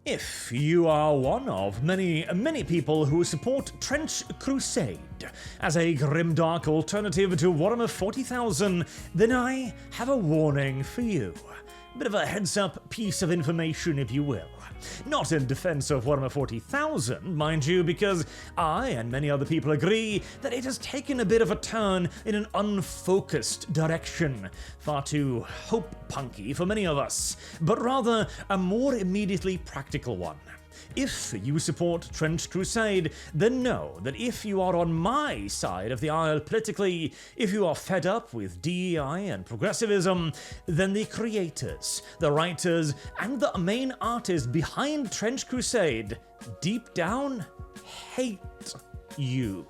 If you are one of many people who support Trench Crusade as a grimdark alternative to Warhammer 40,000, then I have a warning for you. Bit of a heads-up piece of information, if you will. Not in defense of Warhammer 40,000, mind you, because I and many other people agree that it has taken a bit of a turn in an unfocused direction, far too hope-punky for many of us, but rather a more immediately practical one. If you support Trench Crusade, then know that if you are on my side of the aisle politically, if you are fed up with DEI and progressivism, then the creators, the writers, and the main artist behind Trench Crusade, deep down, hate you.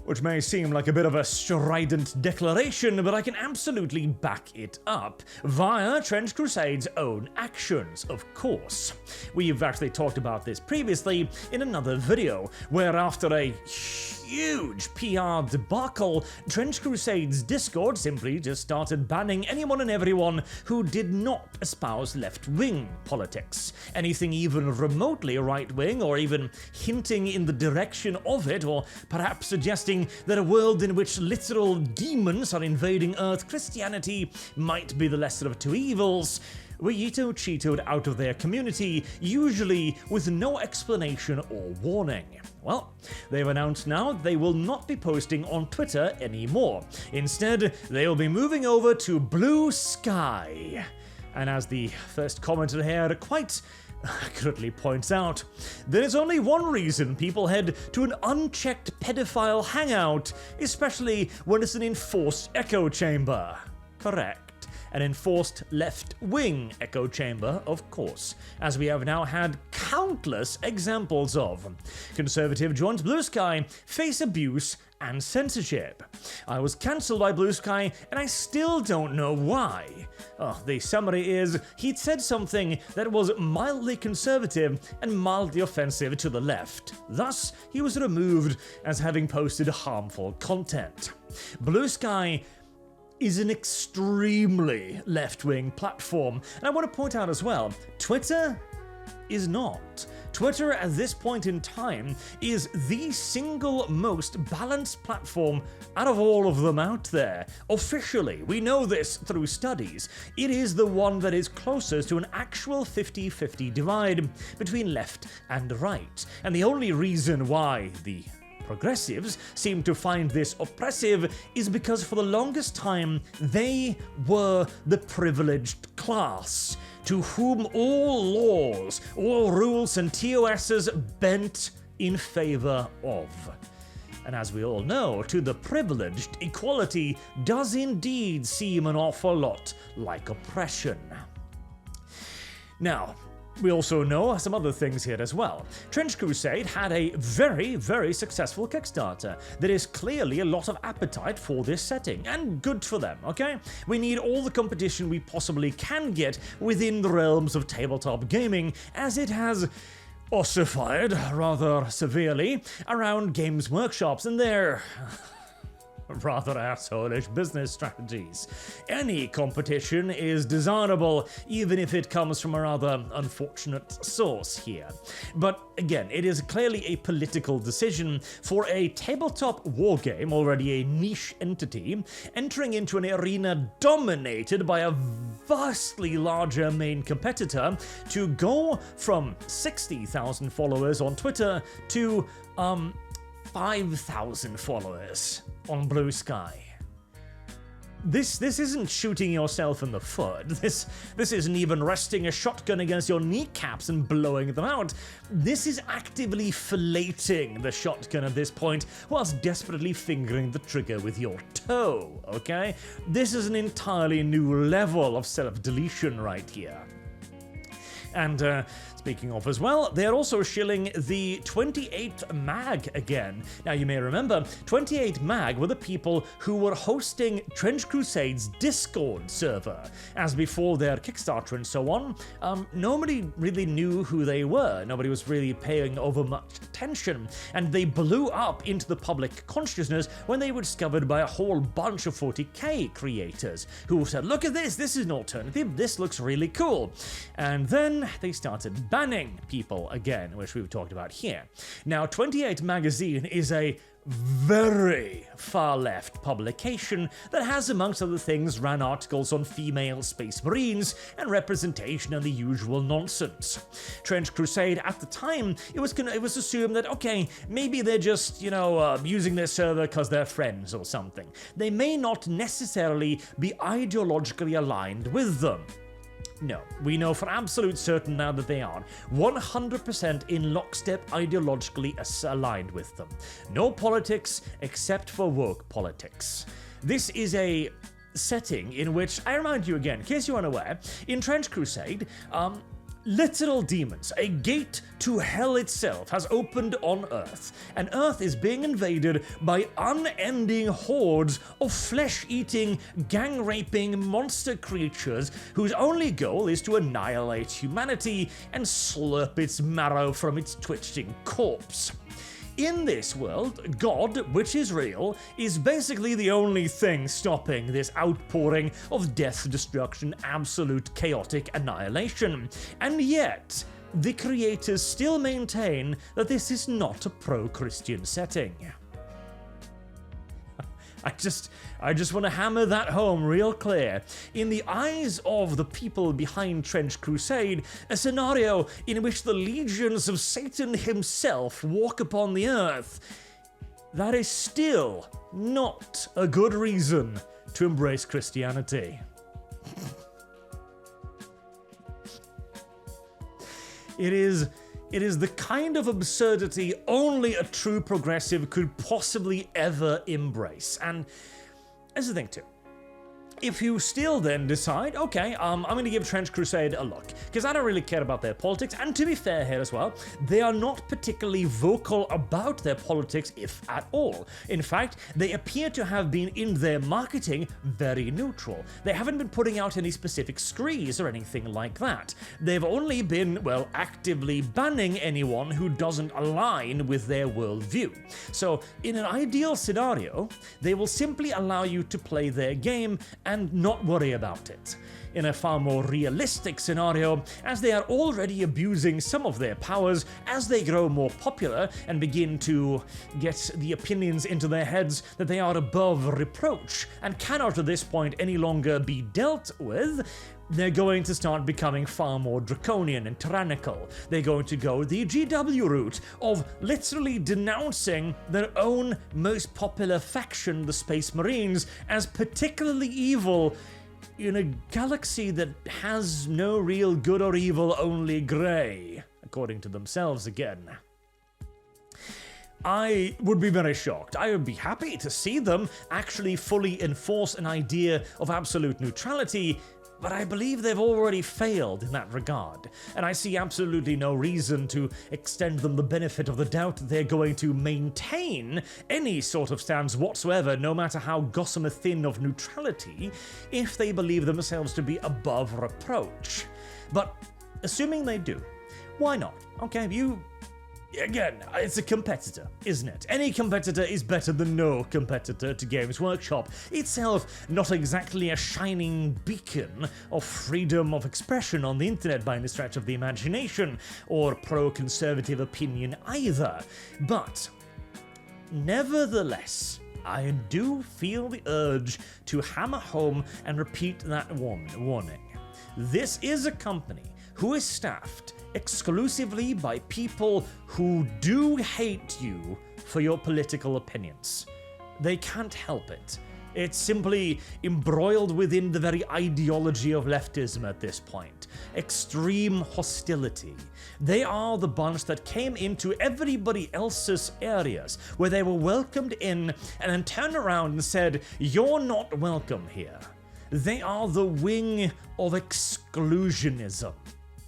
Which may seem like a bit of a strident declaration, but I can absolutely back it up via Trench Crusade's own actions, of course. We've actually talked about this previously in another video, where after a huge PR debacle, Trench Crusade's Discord simply just started banning anyone and everyone who did not espouse left-wing politics. Anything even remotely right-wing, or even hinting in the direction of it, or perhaps suggesting that a world in which literal demons are invading Earth Christianity might be the lesser of two evils, were cheatoed out of their community, usually with no explanation or warning. Well, they've announced now they will not be posting on Twitter anymore. Instead, they will be moving over to Bluesky. And as the first commenter here quite accurately points out, there is only one reason people head to an unchecked pedophile hangout, especially when it's an enforced echo chamber. Correct. An enforced left-wing echo chamber, of course, as we have now had countless examples of. Conservative joins Bluesky, face abuse and censorship. I was cancelled by Bluesky, and I still don't know why. The summary is, he'd said something that was mildly conservative and mildly offensive to the left. Thus, he was removed as having posted harmful content. Bluesky is an extremely left-wing platform, and I want to point out as well, Twitter is not. Twitter at this point in time is the single most balanced platform out of all of them out there. Officially, we know this through studies. It is the one that is closest to an actual 50-50 divide between left and right. And the only reason why the progressives seem to find this oppressive is because for the longest time they were the privileged class, to whom all laws, all rules and TOSs bent in favor of. And as we all know, to the privileged, equality does indeed seem an awful lot like oppression. Now, we also know some other things here as well. Trench Crusade had a very, very successful Kickstarter. There is clearly a lot of appetite for this setting, and good for them, okay? We need all the competition we possibly can get within the realms of tabletop gaming, as it has ossified rather severely around Games Workshops and their rather asshole-ish business strategies. Any competition is desirable, even if it comes from a rather unfortunate source here. But again, it is clearly a political decision for a tabletop wargame, already a niche entity, entering into an arena dominated by a vastly larger main competitor, to go from 60,000 followers on Twitter to 5,000 followers on Bluesky. This isn't shooting yourself in the foot. This isn't even resting a shotgun against your kneecaps and blowing them out. This is actively filleting the shotgun at this point, whilst desperately fingering the trigger with your toe, okay? This is an entirely new level of self-deletion right here. And speaking of as well, they're also shilling the 28th Mag again. Now you may remember, 28th Mag were the people who were hosting Trench Crusade's Discord server. As before their Kickstarter and so on, nobody really knew who they were. Nobody was really paying over much attention. And they blew up into the public consciousness when they were discovered by a whole bunch of 40k creators who said, look at this is an alternative, this looks really cool. And then they started banning people again, which we've talked about here. Now, 28 Magazine is a very far-left publication that has, amongst other things, ran articles on female space marines and representation and the usual nonsense. Trench Crusade, at the time, it was assumed that, okay, maybe they're just, using their server because they're friends or something. They may not necessarily be ideologically aligned with them. No, we know for absolute certain now that they are 100% in lockstep ideologically aligned with them. No politics except for woke politics. This is a setting in which, I remind you again, in case you're unaware, in Trench Crusade, literal demons, a gate to hell itself, has opened on Earth, and Earth is being invaded by unending hordes of flesh-eating, gang-raping monster creatures whose only goal is to annihilate humanity and slurp its marrow from its twitching corpse. In this world, God, which is real, is basically the only thing stopping this outpouring of death, destruction, absolute chaotic annihilation. And yet, the creators still maintain that this is not a pro-Christian setting. I just want to hammer that home real clear. In the eyes of the people behind Trench Crusade, a scenario in which the legions of Satan himself walk upon the earth, that is still not a good reason to embrace Christianity. It is the kind of absurdity only a true progressive could possibly ever embrace. And here's the thing too. If you still then decide, okay, I'm going to give Trench Crusade a look, because I don't really care about their politics, and to be fair here as well, they are not particularly vocal about their politics, if at all. In fact, they appear to have been, in their marketing, very neutral. They haven't been putting out any specific screes or anything like that. They've only been, well, actively banning anyone who doesn't align with their worldview. So, in an ideal scenario, they will simply allow you to play their game and not worry about it. In a far more realistic scenario, as they are already abusing some of their powers as they grow more popular and begin to get the opinions into their heads that they are above reproach and cannot at this point any longer be dealt with, they're going to start becoming far more draconian and tyrannical. They're going to go the GW route of literally denouncing their own most popular faction, the Space Marines, as particularly evil in a galaxy that has no real good or evil, only grey, according to themselves again. I would be very shocked. I would be happy to see them actually fully enforce an idea of absolute neutrality, but I believe they've already failed in that regard, and I see absolutely no reason to extend them the benefit of the doubt that they're going to maintain any sort of stance whatsoever, no matter how gossamer thin of neutrality, if they believe themselves to be above reproach. But assuming they do, why not? Okay, again, it's a competitor, isn't it? Any competitor is better than no competitor to Games Workshop, itself not exactly a shining beacon of freedom of expression on the internet by any stretch of the imagination, or pro-conservative opinion either. But, nevertheless, I do feel the urge to hammer home and repeat that warning. This is a company who is staffed exclusively by people who do hate you for your political opinions. They can't help it. It's simply embroiled within the very ideology of leftism at this point. Extreme hostility. They are the bunch that came into everybody else's areas, where they were welcomed in, and then turned around and said, "You're not welcome here." They are the wing of exclusionism.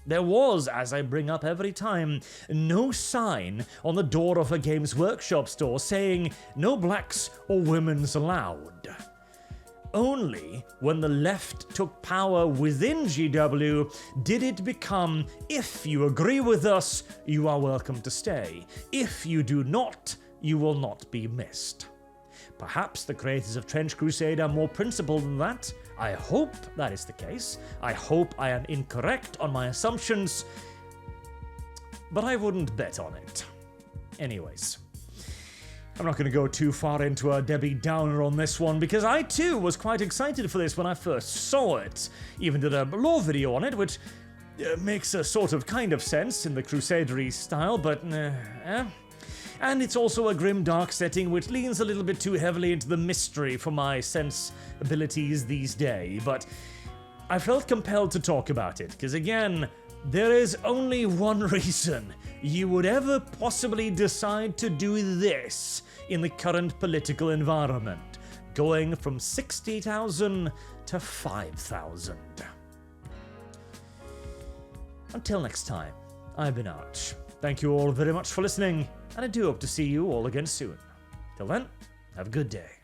There was, as I bring up every time, no sign on the door of a Games Workshop store saying no blacks or women's allowed. Only when the left took power within GW did it become, if you agree with us, you are welcome to stay. If you do not, you will not be missed. Perhaps the creators of Trench Crusade are more principled than that. I hope that is the case. I hope I am incorrect on my assumptions, but I wouldn't bet on it. Anyways, I'm not going to go too far into a Debbie Downer on this one, because I too was quite excited for this when I first saw it. Even did a lore video on it, which makes a sort of kind of sense in the Crusadery style, but And it's also a grim, dark setting which leans a little bit too heavily into the mystery for my sensibilities these days, but I felt compelled to talk about it, because again, there is only one reason you would ever possibly decide to do this in the current political environment, going from 60,000 to 5,000. Until next time, I've been Arch. Thank you all very much for listening, and I do hope to see you all again soon. Till then, have a good day.